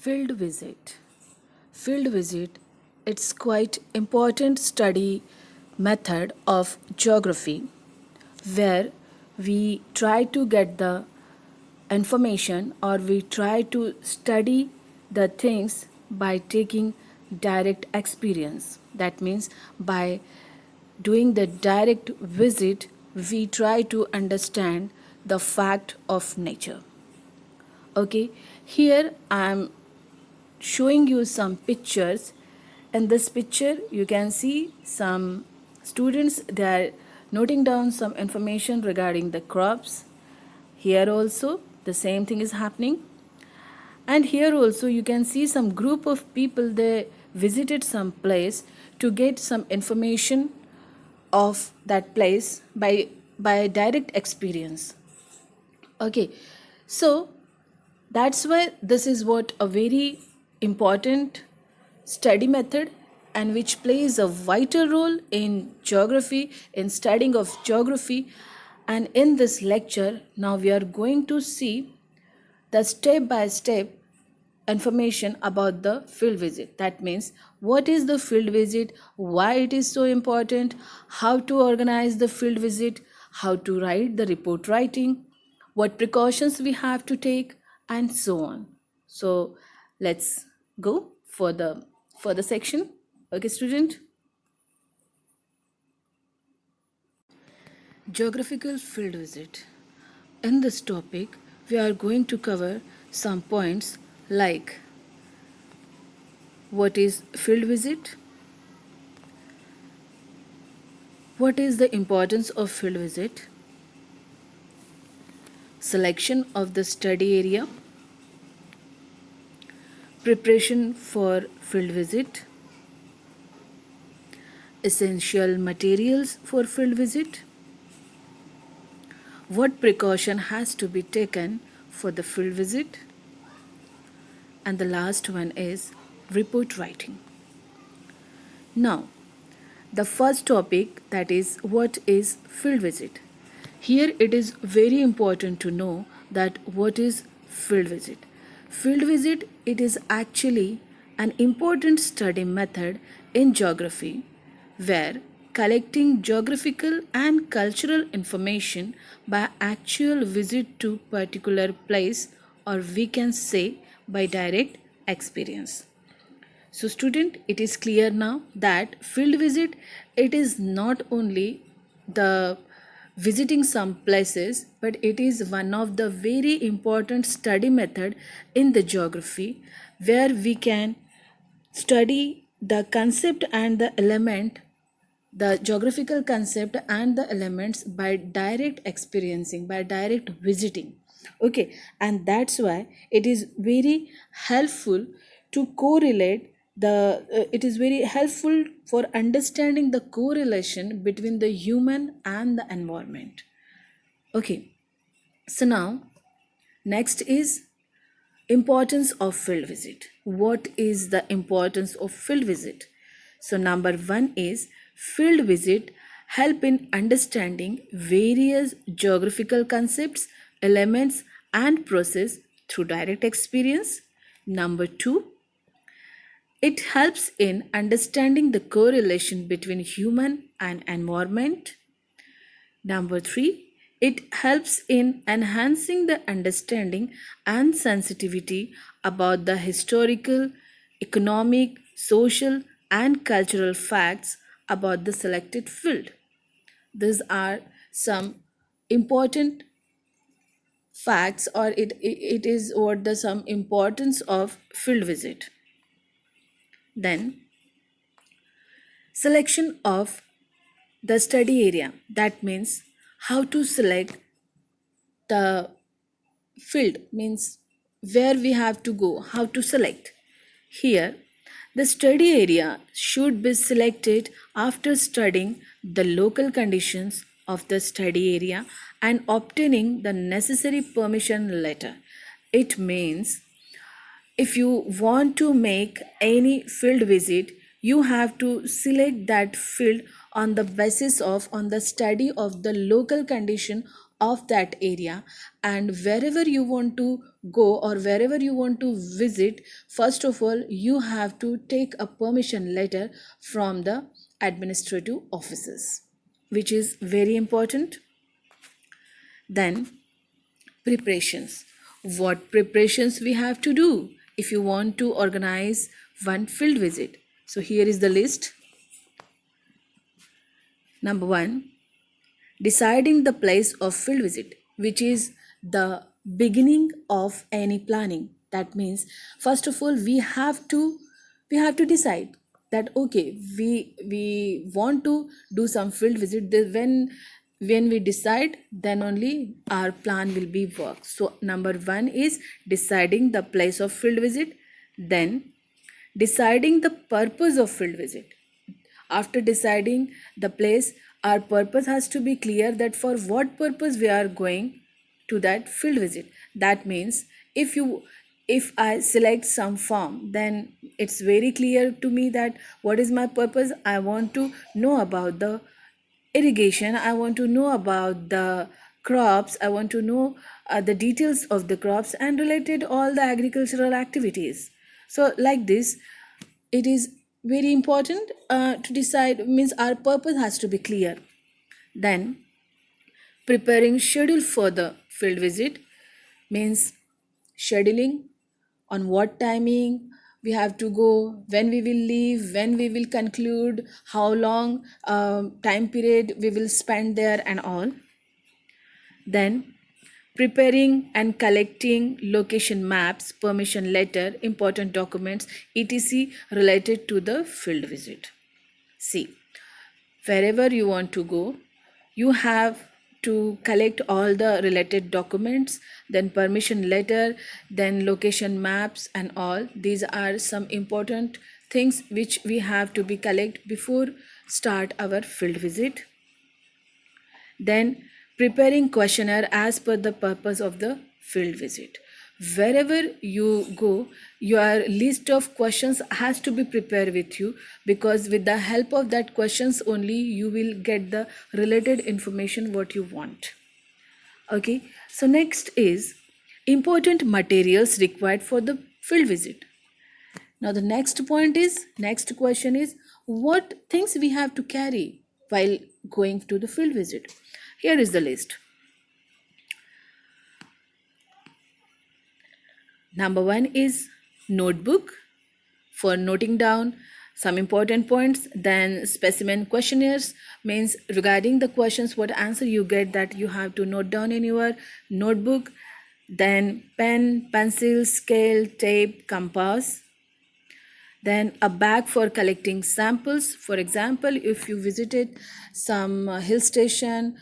Field visit. Field visit, it's quite important study method of geography where we try to get the information or we try to study the things by taking direct experience. That means by doing the direct visit, we try to understand the fact of nature. Okay, here I am showing you some pictures. In this picture you can see some students, they are noting down some information regarding the crops. Here also the same thing is happening, and here also you can see some group of people, they visited some place to get some information of that place by direct experience. Okay, so that's why this is what a very important study method and which plays a vital role in geography, in studying of geography. And in this lecture, now we are going to see the step by step information about the field visit. That means what is the field visit, why it is so important, how to organize the field visit, how to write the report writing, what precautions we have to take, and so on. So let's go for the section. Okay, student. Geographical field visit. In this topic, we are going to cover some points like what is field visit, what is the importance of field visit, selection of the study area, preparation for field visit, essential materials for field visit, what precaution has to be taken for the field visit, and the last one is report writing. Now, the first topic, that is what is field visit. Here it is very important to know that what is field visit. Field visit, it is actually an important study method in geography where collecting geographical and cultural information by actual visit to particular place, or we can say by direct experience. So student, it is clear now that field visit, it is not only the visiting some places, but it is one of the very important study method in the geography where we can study the concept and the element, the geographical concept and the elements by direct experiencing, by direct visiting. Okay, and that's why it is very helpful to correlate it is very helpful for understanding the correlation between the human and the environment. Okay, so now next is importance of field visit. What is the importance of field visit? So number one is field visit help in understanding various geographical concepts, elements, and process through direct experience. Number two, it helps in understanding the correlation between human and environment. Number three, it helps in enhancing the understanding and sensitivity about the historical, economic, social, and cultural facts about the selected field. These are some important facts, or it is what the some importance of field visit. Then selection of the study area, that means how to select the field, means where we have to go, how to select. Here the study area should be selected after studying the local conditions of the study area and obtaining the necessary permission letter. It means if you want to make any field visit, you have to select that field on the basis of, on the study of the local condition of that area, and wherever you want to go or wherever you want to visit, first of all you have to take a permission letter from the administrative offices, which is very important. Then preparations. What preparations we have to do if you want to organize one field visit? So here is the list. Number 1, deciding the place of field visit, which is the beginning of any planning. That means first of all we have to decide that okay, we want to do some field visit. When we decide, then only our plan will be work. So number 1 is deciding the place of field visit. Then deciding the purpose of field visit. After deciding the place, our purpose has to be clear, that for what purpose we are going to that field visit. That means if I select some farm, then it's very clear to me that what is my purpose. I want to know about the irrigation, I want to know about the crops, I want to know the details of the crops and related all the agricultural activities. So like this, it is very important to decide, means our purpose has to be clear. Then preparing schedule for the field visit, means scheduling on what timing we have to go, when we will leave, when we will conclude, how long time period we will spend there and all. Then preparing and collecting location maps, permission letter, important documents, etc. related to the field visit. See, wherever you want to go, you have to collect all the related documents, then permission letter, then location maps and all. These are some important things which we have to be collect before start our field visit. Then preparing questionnaire as per the purpose of the field visit. Wherever you go, your list of questions has to be prepared with you, because with the help of that questions only you will get the related information what you want. Okay, so next is important materials required for the field visit. Now the next question is, what things we have to carry while going to the field visit? Here is the list. Number 1 is notebook for noting down some important points. Then specimen questionnaires, means regarding the questions what answer you get, that you have to note down in your notebook. Then pen, pencil, scale, tape, compass. Then a bag for collecting samples. For example, if you visited some hill station,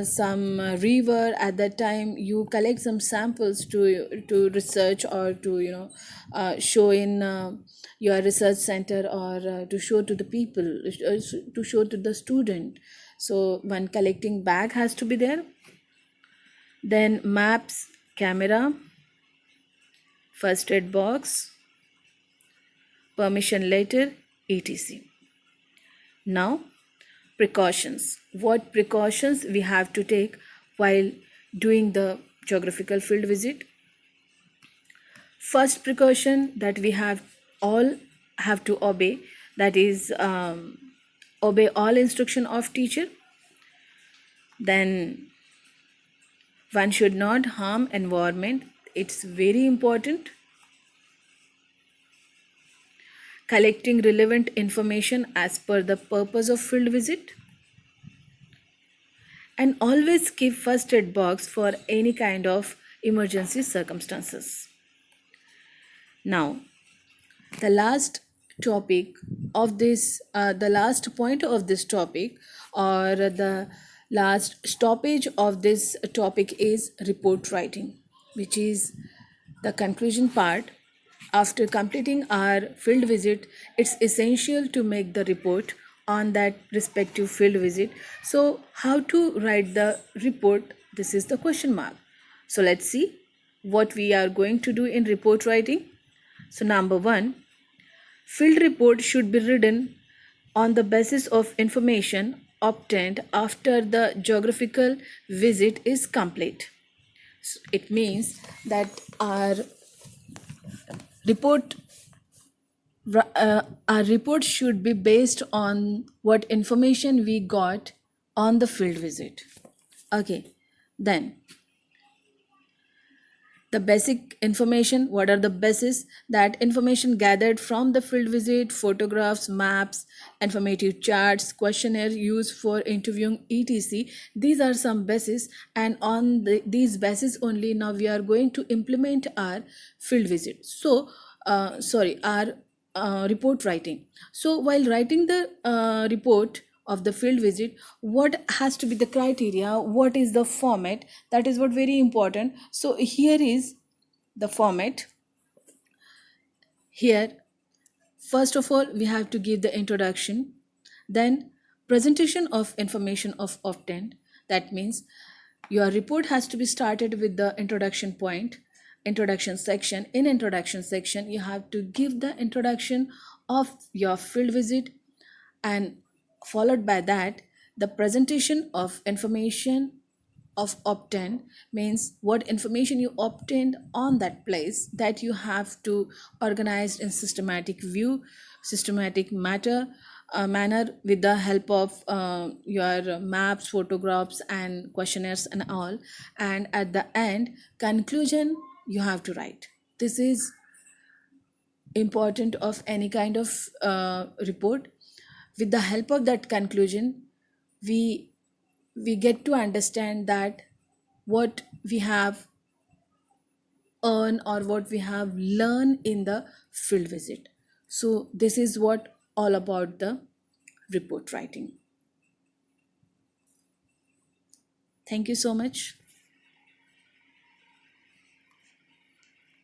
some river, at that time you collect some samples to research, or to show in your research center, or to show to the people, to show to the student. So one collecting bag has to be there. Then maps, camera, first aid box, permission letter, etc. Now precautions. What precautions we have to take while doing the geographical field visit? First precaution that we all have to obey, that is obey all instruction of teacher. Then one should not harm environment, it's very important. Collecting relevant information as per the purpose of field visit. And always keep first aid box for any kind of emergency circumstances. Now, the last topic of this, the last point of this topic, or the last stoppage of this topic is report writing, which is the conclusion part. After completing our field visit, it's essential to make the report on that respective field visit. So how to write the report? This is the question mark. So let's see what we are going to do in report writing. So number 1, field report should be written on the basis of information obtained after the geographical visit is complete. It means that report our report should be based on what information we got on the field visit. Okay, then the basic information. What are the basis? That information gathered from the field visit: photographs, maps, informative charts, questionnaire used for interviewing, etc. These are some basis, and on these basis only now we are going to implement our field visit. So our report writing. So while writing the report of the field visit, what has to be the criteria, what is the format, that is what very important. So here is the format. Here, first of all, we have to give the introduction, then presentation of information of obtained. That means your report has to be started with the introduction point, introduction section. In introduction section, you have to give the introduction of your field visit, and followed by that the presentation of information of obtain, means what information you obtained on that place, that you have to organize in systematic view, systematic manner, with the help of your maps, photographs and questionnaires and all. And at the end, conclusion you have to write. This is important of any kind of report. With the help of that conclusion, we we get to understand that what we have earned or what we have learned in the field visit. So this is what all about the report writing. Thank you so much.